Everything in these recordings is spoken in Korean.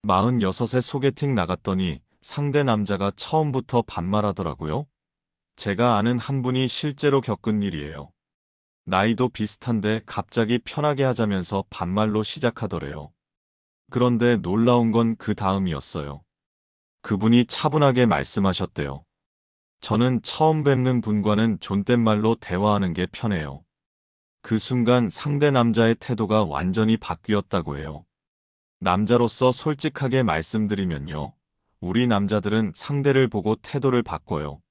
46에 소개팅 나갔더니 상대 남자가 처음부터 반말하더라고요. 제가 아는 한 분이 실제로 겪은 일이에요. 나이도 비슷한데 갑자기 편하게 하자면서 반말로 시작하더래요. 그런데 놀라운 건 그 다음이었어요. 그분이 차분하게 말씀하셨대요. 저는 처음 뵙는 분과는 존댓말로 대화하는 게 편해요. 그 순간 상대 남자의 태도가 완전히 바뀌었다고 해요. 남자로서 솔직하게 말씀드리면요. 우리 남자들은 상대를 보고 태도를 바꿔요.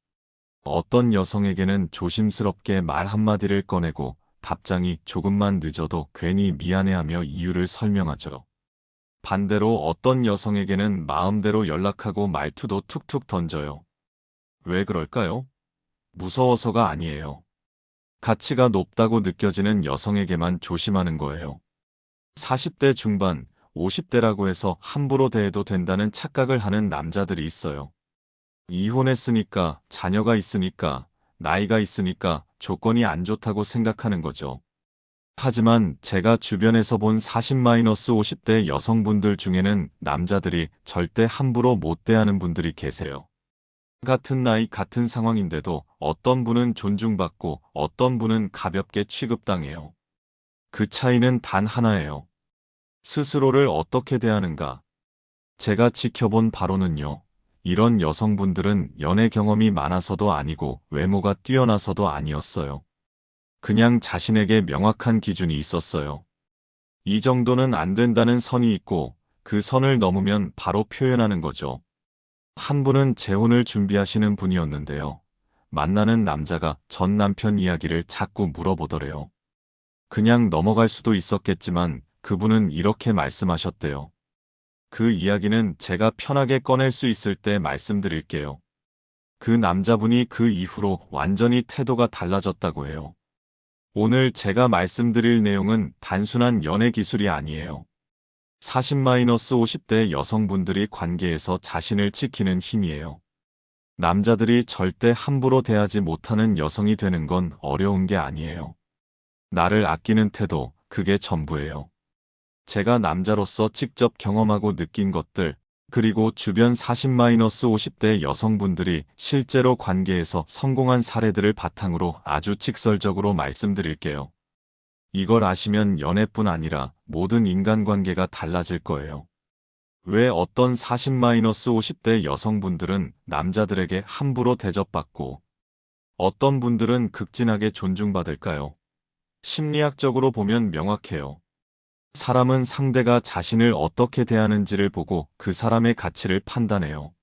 어떤 여성에게는 조심스럽게 말 한마디를 꺼내고 답장이 조금만 늦어도 괜히 미안해하며 이유를 설명하죠. 반대로 어떤 여성에게는 마음대로 연락하고 말투도 툭툭 던져요. 왜 그럴까요? 무서워서가 아니에요. 가치가 높다고 느껴지는 여성에게만 조심하는 거예요. 40대 중반, 50대라고 해서 함부로 대해도 된다는 착각을 하는 남자들이 있어요. 이혼했으니까, 자녀가 있으니까, 나이가 있으니까 조건이 안 좋다고 생각하는 거죠. 하지만 제가 주변에서 본 40-50대 여성분들 중에는 남자들이 절대 함부로 못 대하는 분들이 계세요. 같은 나이 같은 상황인데도 어떤 분은 존중받고 어떤 분은 가볍게 취급당해요. 그 차이는 단 하나예요. 스스로를 어떻게 대하는가. 제가 지켜본 바로는요. 이런 여성분들은 연애 경험이 많아서도 아니고 외모가 뛰어나서도 아니었어요. 그냥 자신에게 명확한 기준이 있었어요. 이 정도는 안 된다는 선이 있고 그 선을 넘으면 바로 표현하는 거죠. 한 분은 재혼을 준비하시는 분이었는데요. 만나는 남자가 전 남편 이야기를 자꾸 물어보더래요. 그냥 넘어갈 수도 있었겠지만 그분은 이렇게 말씀하셨대요. 그 이야기는 제가 편하게 꺼낼 수 있을 때 말씀드릴게요. 그 남자분이 그 이후로 완전히 태도가 달라졌다고 해요. 오늘 제가 말씀드릴 내용은 단순한 연애 기술이 아니에요. 40-50대 여성분들이 관계에서 자신을 지키는 힘이에요. 남자들이 절대 함부로 대하지 못하는 여성이 되는 건 어려운 게 아니에요. 나를 아끼는 태도, 그게 전부예요. 제가 남자로서 직접 경험하고 느낀 것들, 그리고 주변 40-50대 여성분들이 실제로 관계에서 성공한 사례들을 바탕으로 아주 직설적으로 말씀드릴게요. 이걸 아시면 연애뿐 아니라 모든 인간관계가 달라질 거예요. 왜 어떤 40-50대 여성분들은 남자들에게 함부로 대접받고 어떤 분들은 극진하게 존중받을까요? 심리학적으로 보면 명확해요. 사람은 상대가 자신을 어떻게 대하는지를 보고 그 사람의 가치를 판단해요.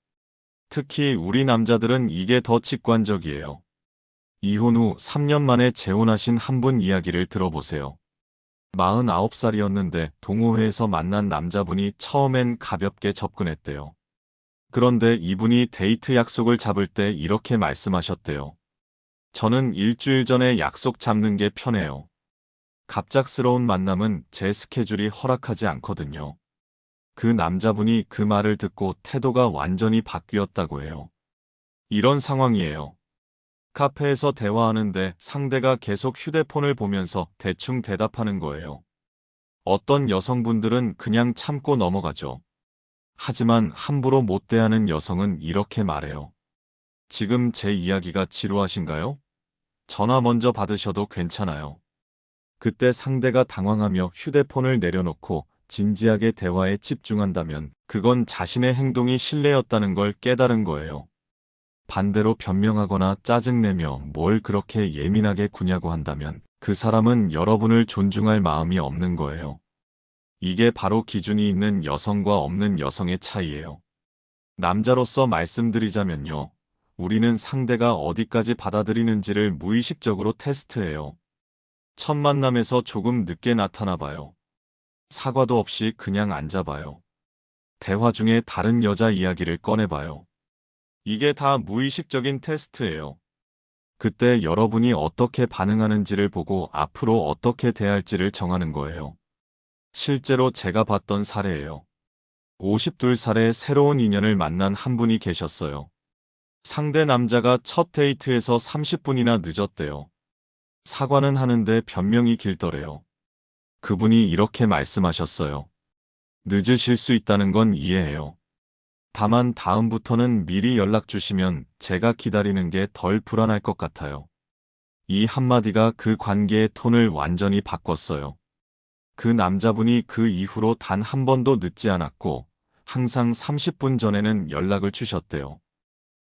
특히 우리 남자들은 이게 더 직관적이에요. 이혼 후 3년 만에 재혼하신 한 분 이야기를 들어보세요. 49살이었는데 동호회에서 만난 남자분이 처음엔 가볍게 접근했대요. 그런데 이분이 데이트 약속을 잡을 때 이렇게 말씀하셨대요. 저는 일주일 전에 약속 잡는 게 편해요. 갑작스러운 만남은 제 스케줄이 허락하지 않거든요. 그 남자분이 그 말을 듣고 태도가 완전히 바뀌었다고 해요. 이런 상황이에요. 카페에서 대화하는데 상대가 계속 휴대폰을 보면서 대충 대답하는 거예요. 어떤 여성분들은 그냥 참고 넘어가죠. 하지만 함부로 못 대하는 여성은 이렇게 말해요. 지금 제 이야기가 지루하신가요? 전화 먼저 받으셔도 괜찮아요. 그때 상대가 당황하며 휴대폰을 내려놓고 진지하게 대화에 집중한다면 그건 자신의 행동이 실례였다는 걸 깨달은 거예요. 반대로 변명하거나 짜증내며 뭘 그렇게 예민하게 구냐고 한다면 그 사람은 여러분을 존중할 마음이 없는 거예요. 이게 바로 기준이 있는 여성과 없는 여성의 차이예요. 남자로서 말씀드리자면요. 우리는 상대가 어디까지 받아들이는지를 무의식적으로 테스트해요. 첫 만남에서 조금 늦게 나타나 봐요. 사과도 없이 그냥 앉아봐요. 대화 중에 다른 여자 이야기를 꺼내봐요. 이게 다 무의식적인 테스트예요. 그때 여러분이 어떻게 반응하는지를 보고 앞으로 어떻게 대할지를 정하는 거예요. 실제로 제가 봤던 사례예요. 52살에 새로운 인연을 만난 한 분이 계셨어요. 상대 남자가 첫 데이트에서 30분이나 늦었대요. 사과는 하는데 변명이 길더래요. 그분이 이렇게 말씀하셨어요. 늦으실 수 있다는 건 이해해요. 다만 다음부터는 미리 연락 주시면 제가 기다리는 게 덜 불안할 것 같아요. 이 한마디가 그 관계의 톤을 완전히 바꿨어요. 그 남자분이 그 이후로 단 한 번도 늦지 않았고 항상 30분 전에는 연락을 주셨대요.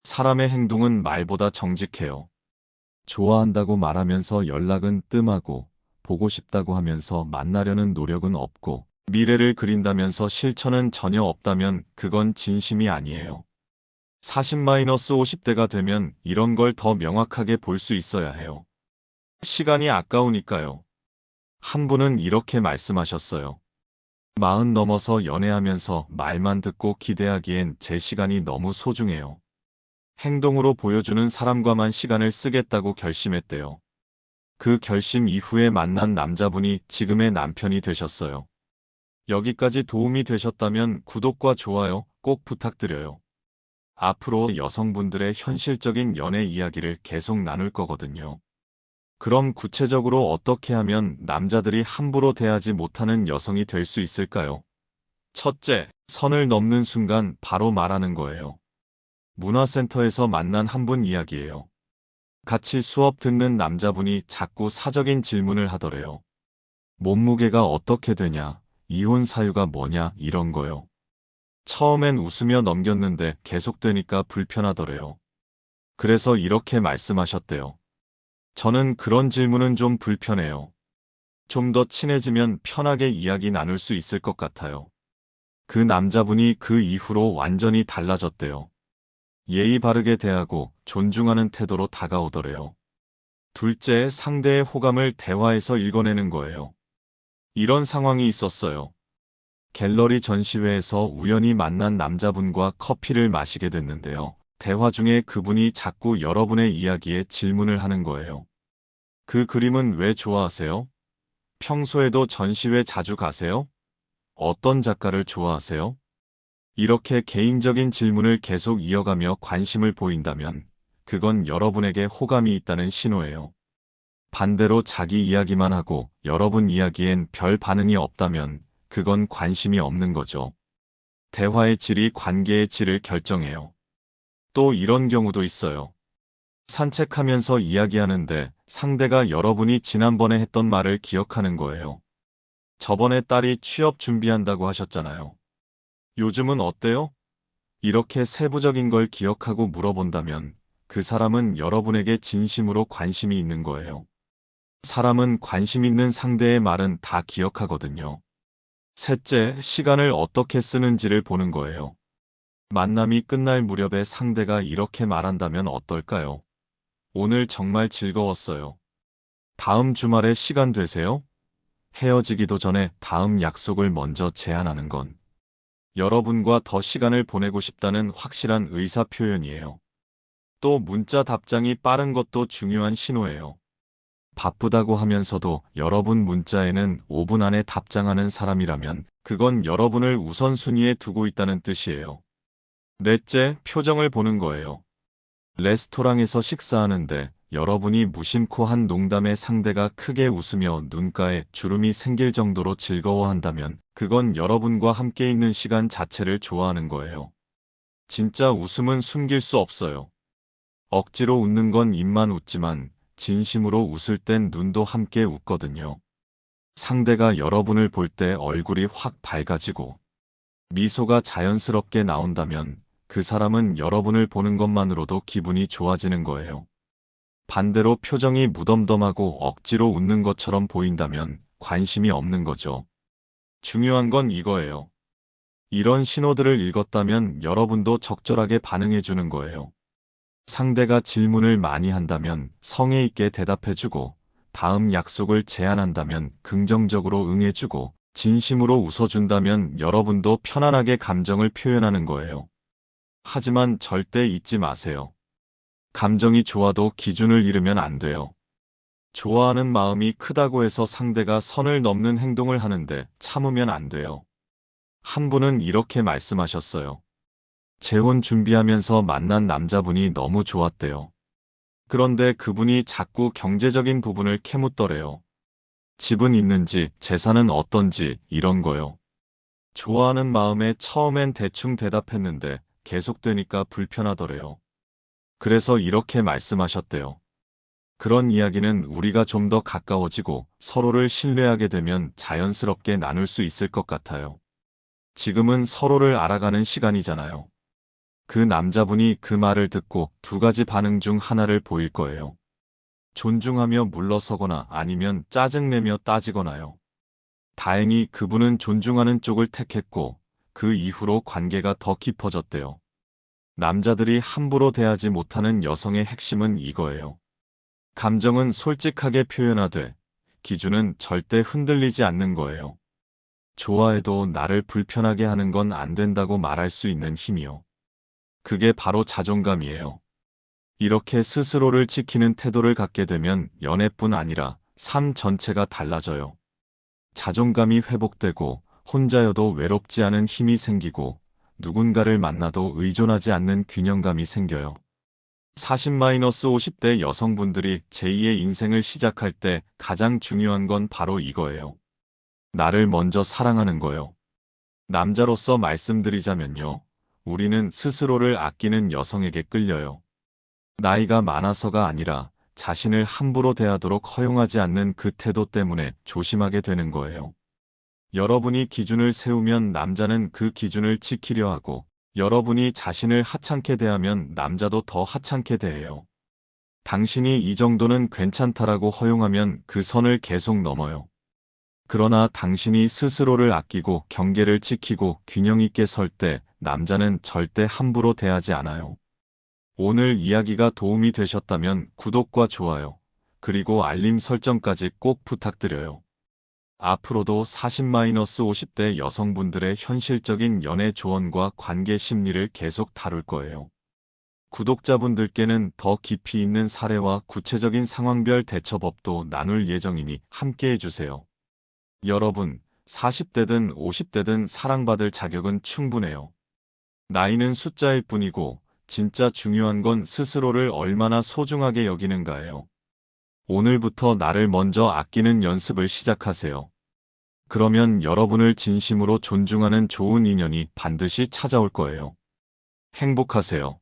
사람의 행동은 말보다 정직해요. 좋아한다고 말하면서 연락은 뜸하고 보고 싶다고 하면서 만나려는 노력은 없고 미래를 그린다면서 실천은 전혀 없다면 그건 진심이 아니에요. 40-50대가 되면 이런 걸 더 명확하게 볼 수 있어야 해요. 시간이 아까우니까요. 한 분은 이렇게 말씀하셨어요. 40 넘어서 연애하면서 말만 듣고 기대하기엔 제 시간이 너무 소중해요. 행동으로 보여주는 사람과만 시간을 쓰겠다고 결심했대요. 그 결심 이후에 만난 남자분이 지금의 남편이 되셨어요. 여기까지 도움이 되셨다면 구독과 좋아요 꼭 부탁드려요. 앞으로 여성분들의 현실적인 연애 이야기를 계속 나눌 거거든요. 그럼 구체적으로 어떻게 하면 남자들이 함부로 대하지 못하는 여성이 될 수 있을까요? 첫째, 선을 넘는 순간 바로 말하는 거예요. 문화센터에서 만난 한 분 이야기예요. 같이 수업 듣는 남자분이 자꾸 사적인 질문을 하더래요. 몸무게가 어떻게 되냐, 이혼 사유가 뭐냐, 이런 거요. 처음엔 웃으며 넘겼는데 계속되니까 불편하더래요. 그래서 이렇게 말씀하셨대요. 저는 그런 질문은 좀 불편해요. 좀 더 친해지면 편하게 이야기 나눌 수 있을 것 같아요. 그 남자분이 그 이후로 완전히 달라졌대요. 예의 바르게 대하고 존중하는 태도로 다가오더래요. 둘째, 상대의 호감을 대화에서 읽어내는 거예요. 이런 상황이 있었어요. 갤러리 전시회에서 우연히 만난 남자분과 커피를 마시게 됐는데요. 대화 중에 그분이 자꾸 여러분의 이야기에 질문을 하는 거예요. 그 그림은 왜 좋아하세요? 평소에도 전시회 자주 가세요? 어떤 작가를 좋아하세요? 이렇게 개인적인 질문을 계속 이어가며 관심을 보인다면 그건 여러분에게 호감이 있다는 신호예요. 반대로 자기 이야기만 하고 여러분 이야기엔 별 반응이 없다면 그건 관심이 없는 거죠. 대화의 질이 관계의 질을 결정해요. 또 이런 경우도 있어요. 산책하면서 이야기하는데 상대가 여러분이 지난번에 했던 말을 기억하는 거예요. 저번에 딸이 취업 준비한다고 하셨잖아요. 요즘은 어때요? 이렇게 세부적인 걸 기억하고 물어본다면 그 사람은 여러분에게 진심으로 관심이 있는 거예요. 사람은 관심 있는 상대의 말은 다 기억하거든요. 셋째, 시간을 어떻게 쓰는지를 보는 거예요. 만남이 끝날 무렵에 상대가 이렇게 말한다면 어떨까요? 오늘 정말 즐거웠어요. 다음 주말에 시간 되세요? 헤어지기도 전에 다음 약속을 먼저 제안하는 건 여러분과 더 시간을 보내고 싶다는 확실한 의사 표현이에요. 또 문자 답장이 빠른 것도 중요한 신호예요. 바쁘다고 하면서도 여러분 문자에는 5분 안에 답장하는 사람이라면 그건 여러분을 우선순위에 두고 있다는 뜻이에요. 넷째, 표정을 보는 거예요. 레스토랑에서 식사하는데 여러분이 무심코 한 농담에 상대가 크게 웃으며 눈가에 주름이 생길 정도로 즐거워한다면 그건 여러분과 함께 있는 시간 자체를 좋아하는 거예요. 진짜 웃음은 숨길 수 없어요. 억지로 웃는 건 입만 웃지만 진심으로 웃을 땐 눈도 함께 웃거든요. 상대가 여러분을 볼 때 얼굴이 확 밝아지고 미소가 자연스럽게 나온다면 그 사람은 여러분을 보는 것만으로도 기분이 좋아지는 거예요. 반대로 표정이 무덤덤하고 억지로 웃는 것처럼 보인다면 관심이 없는 거죠. 중요한 건 이거예요. 이런 신호들을 읽었다면 여러분도 적절하게 반응해 주는 거예요. 상대가 질문을 많이 한다면 성의 있게 대답해주고 다음 약속을 제안한다면 긍정적으로 응해주고 진심으로 웃어준다면 여러분도 편안하게 감정을 표현하는 거예요. 하지만 절대 잊지 마세요. 감정이 좋아도 기준을 잃으면 안 돼요. 좋아하는 마음이 크다고 해서 상대가 선을 넘는 행동을 하는데 참으면 안 돼요. 한 분은 이렇게 말씀하셨어요. 재혼 준비하면서 만난 남자분이 너무 좋았대요. 그런데 그분이 자꾸 경제적인 부분을 캐묻더래요. 집은 있는지, 재산은 어떤지, 이런 거요. 좋아하는 마음에 처음엔 대충 대답했는데 계속되니까 불편하더래요. 그래서 이렇게 말씀하셨대요. 그런 이야기는 우리가 좀 더 가까워지고 서로를 신뢰하게 되면 자연스럽게 나눌 수 있을 것 같아요. 지금은 서로를 알아가는 시간이잖아요. 그 남자분이 그 말을 듣고 두 가지 반응 중 하나를 보일 거예요. 존중하며 물러서거나 아니면 짜증내며 따지거나요. 다행히 그분은 존중하는 쪽을 택했고 그 이후로 관계가 더 깊어졌대요. 남자들이 함부로 대하지 못하는 여성의 핵심은 이거예요. 감정은 솔직하게 표현하되 기준은 절대 흔들리지 않는 거예요. 좋아해도 나를 불편하게 하는 건 안 된다고 말할 수 있는 힘이요. 그게 바로 자존감이에요. 이렇게 스스로를 지키는 태도를 갖게 되면 연애뿐 아니라 삶 전체가 달라져요. 자존감이 회복되고 혼자여도 외롭지 않은 힘이 생기고 누군가를 만나도 의존하지 않는 균형감이 생겨요. 40-50대 여성분들이 제2의 인생을 시작할 때 가장 중요한 건 바로 이거예요. 나를 먼저 사랑하는 거요. 남자로서 말씀드리자면요. 우리는 스스로를 아끼는 여성에게 끌려요. 나이가 많아서가 아니라 자신을 함부로 대하도록 허용하지 않는 그 태도 때문에 조심하게 되는 거예요. 여러분이 기준을 세우면 남자는 그 기준을 지키려 하고 여러분이 자신을 하찮게 대하면 남자도 더 하찮게 대해요. 당신이 이 정도는 괜찮다라고 허용하면 그 선을 계속 넘어요. 그러나 당신이 스스로를 아끼고 경계를 지키고 균형 있게 설 때 남자는 절대 함부로 대하지 않아요. 오늘 이야기가 도움이 되셨다면 구독과 좋아요, 그리고 알림 설정까지 꼭 부탁드려요. 앞으로도 40-50대 여성분들의 현실적인 연애 조언과 관계 심리를 계속 다룰 거예요. 구독자분들께는 더 깊이 있는 사례와 구체적인 상황별 대처법도 나눌 예정이니 함께 해주세요. 여러분, 40대든 50대든 사랑받을 자격은 충분해요. 나이는 숫자일 뿐이고 진짜 중요한 건 스스로를 얼마나 소중하게 여기는가예요. 오늘부터 나를 먼저 아끼는 연습을 시작하세요. 그러면 여러분을 진심으로 존중하는 좋은 인연이 반드시 찾아올 거예요. 행복하세요.